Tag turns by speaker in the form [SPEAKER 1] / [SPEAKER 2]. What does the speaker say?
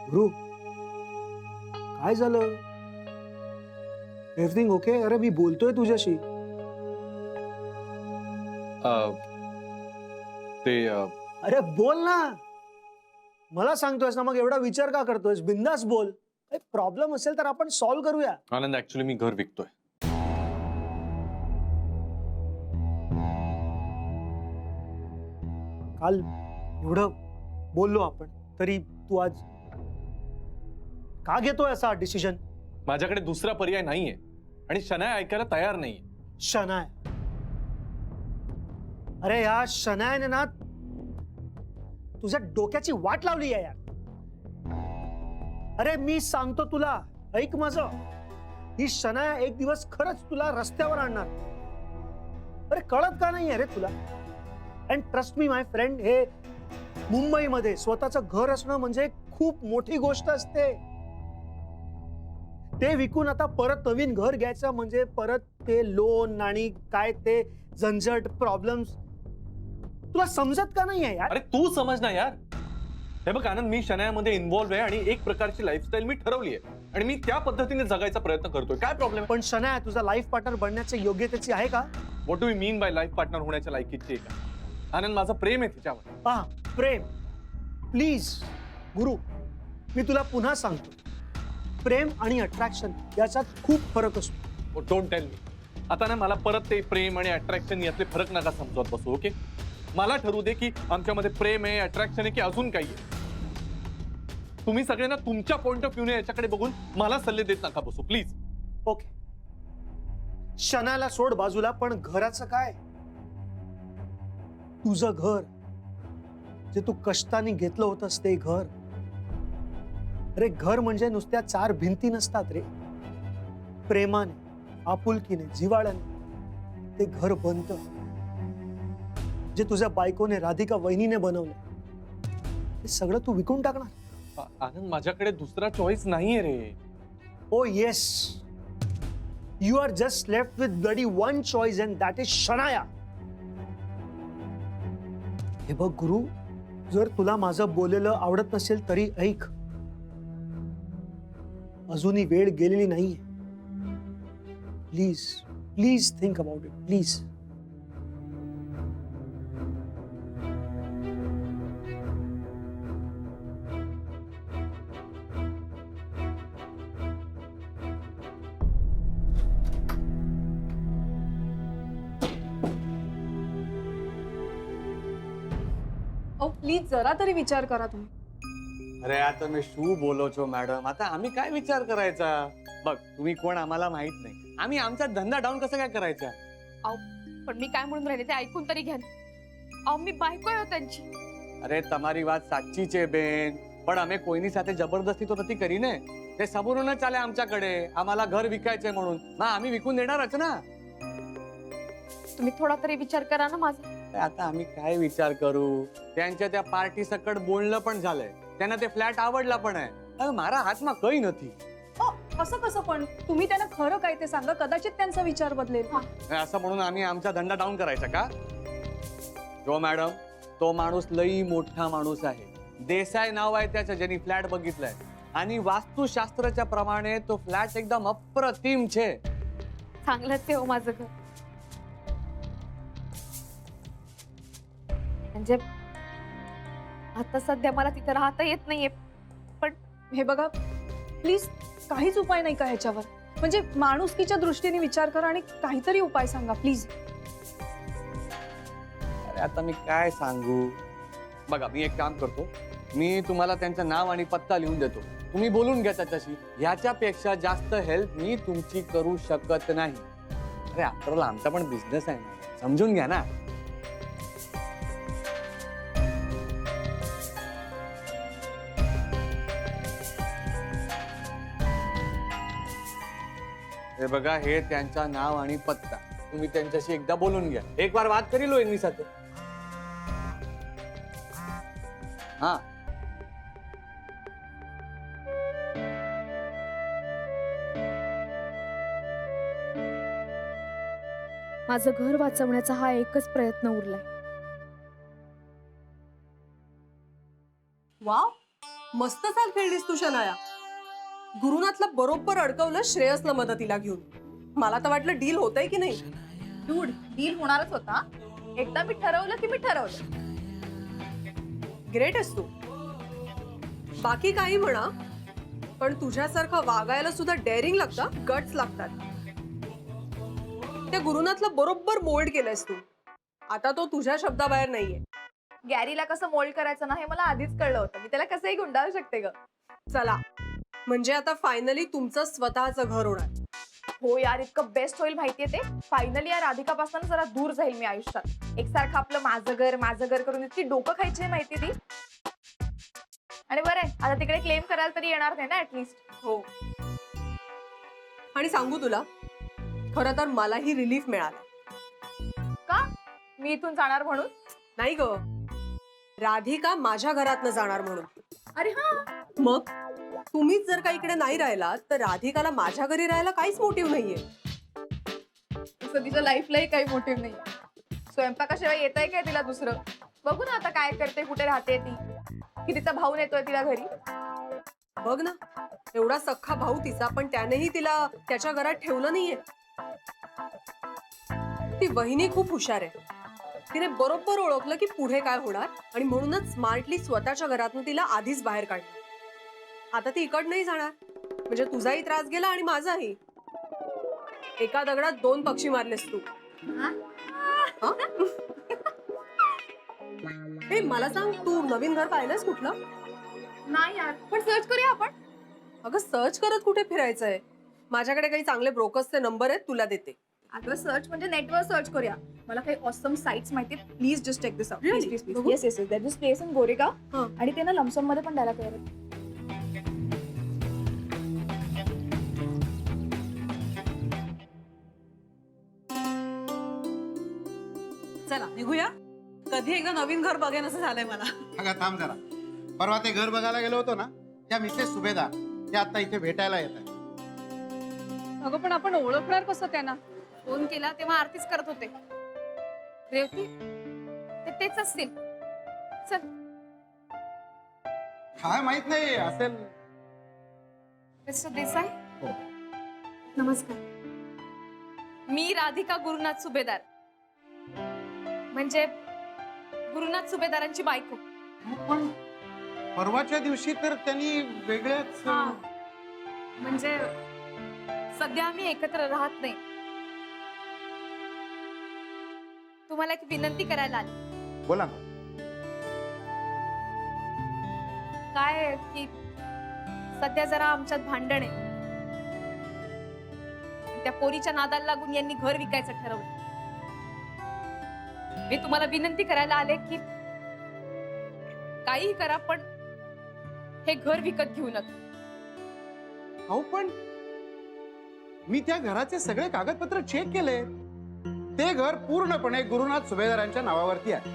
[SPEAKER 1] गुरु काय झालं? Everything okay? अरे मी बोलतोय तुझ्याशी. अरे बोल ना. मला सांगतोयस ना, मग एवढा विचार का करतोयस? बिंदास बोल. प्रॉब्लेम असेल तर आपण सॉल्व्ह करूया.
[SPEAKER 2] आनंद, ऍक्च्युली मी घर विकतोय.
[SPEAKER 1] काल एवढं बोललो आपण, तरी तू आज का घेतोय असा डिसिजन?
[SPEAKER 2] माझ्याकडे दुसरा पर्याय नाहीये आणि शनाया ऐकायला तयार नाहीये.
[SPEAKER 1] शनाय, अरे या शनायाने ना तुझ्या डोक्याची वाट लावली आहे यार. अरे मी सांगतो तुला, ऐक माझं. ही शनाया एक दिवस खरंच तुला रस्त्यावर आणणार. अरे कळत का नाही रे तुला? And trust me my friend, हे मुंबईमध्ये स्वतःचं घर असणं म्हणजे खूप मोठी गोष्ट असते. ते विकून आता परत नवीन घर घ्यायचं म्हणजे परत ते लोन आणि काय ते झंझट, प्रॉब्लेम्स. तुला समजत का नाही आहे यार?
[SPEAKER 2] अरे तू समज ना यार. हे बघ आनंद, मी शनायामध्ये इन्व्हॉल्व आहे आणि एक प्रकारची लाईफस्टाईल मी ठरवली आहे आणि मी त्या पद्धतीने जगायचा प्रयत्न करतोय. काय प्रॉब्लेम?
[SPEAKER 1] पण शनाया तुझा लाईफ पार्टनर बनण्याच्या योग्यतेची आहे का?
[SPEAKER 2] What do you mean by life partner होण्याच्या लायकीची आहे का? आनंद, माझं प्रेम आहे तिच्यावर.
[SPEAKER 1] पहा, प्रेम. प्लीज गुरु, मी तुला पुन्हा सांगतो, प्रेम आणि अट्रॅक्शन याच्यात खूप फरक असतो.
[SPEAKER 2] Don't tell me. आता ना मला परत ते प्रेम आणि अट्रॅक्शन यातले फरक नका समजवत बसू. ओके, मला ठरवू दे की आमच्यामध्ये प्रेम आहे, अट्रॅक्शन आहे की अजून काही आहे. तुम्ही सगळे ना तुमच्या पॉइंट ऑफ व्ह्यूने याच्याकडे बघून मला सल्ले देत नका बसू प्लीज.
[SPEAKER 1] ओके, शनाला सोड बाजूला, पण घराचं काय? तुझं घर जे तू कष्टाने घेतलं होतंस ते घर. अरे घर म्हणजे नुसत्या चार भिंती नसतात रे. प्रेमाने, आपुलकीने, जिव्हाळ्याने ते घर बनतं, जे तुझ्या बायकोने, राधिका वहिनीने बनवलं. हे सगळं तू विकून टाकणार?
[SPEAKER 2] आनंद, माझ्याकडे दुसरा चॉईस नाहीये रे.
[SPEAKER 1] Oh yes, you are just left with bloody one choice and that is Shanaya. हे बघ गुरु, जर तुला माझं बोललेलं आवडत नसेल तरी ऐक, अजूनही वेळ गेलेली नाहीये. Please please think about it, please.
[SPEAKER 3] Please जरा तरी विचार करा तुम्ही.
[SPEAKER 4] अरे आता मी शू बोलो छो मॅडम. आता आम्ही काय विचार करायचा? बघ, तुम्ही कोण आम्हाला माहित नाही. आम्ही आमचा धंदा डाऊन कसं काय करायचा?
[SPEAKER 5] अहो पण मी काय म्हणून राहिले ते ऐकून तरी घ्या. अहो मी बायको आहे त्यांची.
[SPEAKER 4] अरे તમારી વાત સાચી છે બેન, पण आम्ही कोईनी સાથે जबरदस्ती तो નથી કરી ને. ते समोरूनच आले आमच्याकडे, आम्हाला घर विकायचंय म्हणून. मग आम्ही विकून देणारच ना.
[SPEAKER 5] तुम्ही थोडा तरी विचार करा ना माझा.
[SPEAKER 4] आता आम्ही काय विचार करू? त्यांच्या त्या पार्टी सकट बोलणं पण झालंय. त्यांना ते फ्लॅट आवडला पण आहे. अरे मारा हातમાં કઈ નથી.
[SPEAKER 3] असं कसं? पण तुम्ही त्यांना खरं काय ते सांगा, कदाचित त्यांचा विचार बदलेल.
[SPEAKER 4] असं म्हणून आम्ही आमचा धंदा डाऊन करायचा का? जो मॅडम, तो माणूस लई मोठा माणूस आहे. देसाई नाव आहे त्याचं, ज्यांनी फ्लॅट बघितलाय. आणि वास्तुशास्त्राच्या प्रमाणे तो फ्लॅट एकदम अप्रतिम छे.
[SPEAKER 5] चांगलंच आहे हो माझं घर. म्हणजे आता सध्या मला तिथे राहता येत नाहीये.
[SPEAKER 3] पण हे बघा, प्लीज काहीच उपाय नाही का ह्याच्यावर? म्हणजे माणुसकीच्या दृष्टीने विचार करा आणि काहीतरी उपाय सांगा प्लीज.
[SPEAKER 4] अरे आता मी काय सांगू? बघा, मी एक काम करतो. मी तुम्हाला त्यांचं नाव आणि पत्ता लिहून देतो. तुम्ही बोलून घ्या त्याच्याशी. ह्याच्यापेक्षा जास्त हेल्प मी तुमची करू शकत नाही. अरे आफ्टर ऑल आमचा पण बिझनेस आहे ना, समजून घ्या ना. हे बघा, हे त्यांचा नाव आणि पत्ता. तुम्ही त्यांच्याशी एकदा बोलून घ्या. एक बार बात करी लो यांनी साथ. हाँ,
[SPEAKER 5] माझं घर वाचवण्याचा हा एकच प्रयत्न उरलाय.
[SPEAKER 3] वाव,
[SPEAKER 6] मस्त चाल खेळलीस तू शनाया. गुरुनाथला बरोबर अडकवलं श्रेयसला मदतीला घेऊन. मला तर वाटलं डील होतंय की नाही.
[SPEAKER 3] डूड डील होणारच होता. एकदा मी ठरवलं की मी ठरवलं.
[SPEAKER 6] ग्रेट आहेस तू. बाकी काही म्हणा, पण तुझ्यासारखं वागायला सुद्धा डेअरिंग लागतं, गट्स लागतात. त्या गुरुनाथला बरोबर मोल्ड केलंयस तू. आता तो तुझ्या शब्दाबाहेर नाहीये.
[SPEAKER 3] गॅरीला कसं मोल्ड करायचं ना हे मला आधीच कळलं होतं. मी त्याला कसंही गुंडाळू शकते ग.
[SPEAKER 6] चला, म्हणजे आता फायनली तुमचं स्वतःचं घर होणार.
[SPEAKER 3] हो यार, इतकं बेस्ट होईल माहितीये ते. फायनली या राधिकापासून जरा दूर जाईल मी आयुष्यात. एकसारखं आपलं माझं घर करून इतकी डोकं खायची आहे माहिती ती. आणि बरं आहे, आता तिकडे क्लेम करायला तरी येणार नाही ना ऍटलीस्ट.
[SPEAKER 6] हो. आणि सांगू तुला, खरं तर मलाही रिलीफ मिळाला.
[SPEAKER 3] का? मी इथून जाणार म्हणून?
[SPEAKER 6] नाही ग, राधिका माझ्या घरातनं जाणार म्हणून.
[SPEAKER 3] अरे हा,
[SPEAKER 6] मग तुम्हीच जर का इकडे नाही राहिलात तर राधिकाला माझ्या घरी राहायला काहीच मोटिव्ह नाहीये.
[SPEAKER 3] तसं तिच्या लाईफलाही काही मोटिव्ह नाही. स्वयंपाकाशिवाय येत आहे काय तिला दुसरं? बघू ना आता काय करते, कुठे राहते ती, की तिचा भाऊ नेतोय तिला घरी.
[SPEAKER 6] बघ ना, एवढा सख्खा भाऊ तिचा, पण त्यानेही तिला त्याच्या घरात ठेवलं नाहीये. ती वहिनी खूप हुशार आहे. तिने बरोबर ओळखलं की पुढे काय होणार आणि म्हणूनच स्मार्टली स्वतःच्या घरातून तिला आधीच बाहेर काढलं. आता ती इकड नाही जाणार, म्हणजे तुझाही त्रास गेला आणि माझाही. एका दगडात दोन पक्षी मारलेस तू. हा? हे मला सांग, तू नवीन घर पाहिलंस कुठलं?
[SPEAKER 3] नाही यार, पण सर्च करूया आपण.
[SPEAKER 6] अगं सर्च करत कुठे फिरायचंय? माझ्याकडे काही चांगले ब्रोकर्सचे नंबर आहेत, तुला देते.
[SPEAKER 3] अगं सर्च म्हणजे नेटवर सर्च करूया. मला काही ऑसम साइट्स माहिती. Please just check this out.
[SPEAKER 6] Really?
[SPEAKER 3] Please
[SPEAKER 6] बघू.
[SPEAKER 3] Yes yes yes. That is place in Goregaon.
[SPEAKER 6] हां.
[SPEAKER 3] आणि ते ना लमसम मध्ये पण द्यायला तयार आहेत.
[SPEAKER 7] चला निघूया. कधी एकदा नवीन घर बघेन असं झालंय मला.
[SPEAKER 8] अगं थांब जरा. परवा ते घर बघायला गेलो होतो ना, त्या मिसेस सुभेदार त्या आता इथे भेटायला येत आहे.
[SPEAKER 3] अगं पण आपण ओळखणार कसं त्यांना?
[SPEAKER 5] फोन केला तेव्हा आरतीच करत होते. रेवती ते तेच असतील. चल.
[SPEAKER 8] काय माहित नाही असेल.
[SPEAKER 5] मिस्टर देसाई.
[SPEAKER 8] हो.
[SPEAKER 5] नमस्कार. मी राधिका गुरुनाथ सुभेदार, म्हणजे गुरुनाथ सुभेदारांची बायको.
[SPEAKER 8] पण परवाच्या दिवशी तर त्यांनी वेगळ्याच.
[SPEAKER 5] हा, म्हणजे सध्या आम्ही एकत्र राहत नाही. तुम्हाला एक विनंती करायला आली.
[SPEAKER 8] बोला ना.
[SPEAKER 5] काय आहे की सध्या जरा आमच्यात भांडण आहे. त्या पोरीच्या नादाला लागून यांनी घर विकायचं ठरवलं. मी तुम्हाला विनंती करायला आले की काहीही करा, पण हे घर विकत घेऊ नका.
[SPEAKER 8] अहो पण मी त्या घराचे सगळे कागदपत्र चेक केले. ते घर पूर्णपणे गुरुनाथ सुभेदारांच्या नावावरती आहे.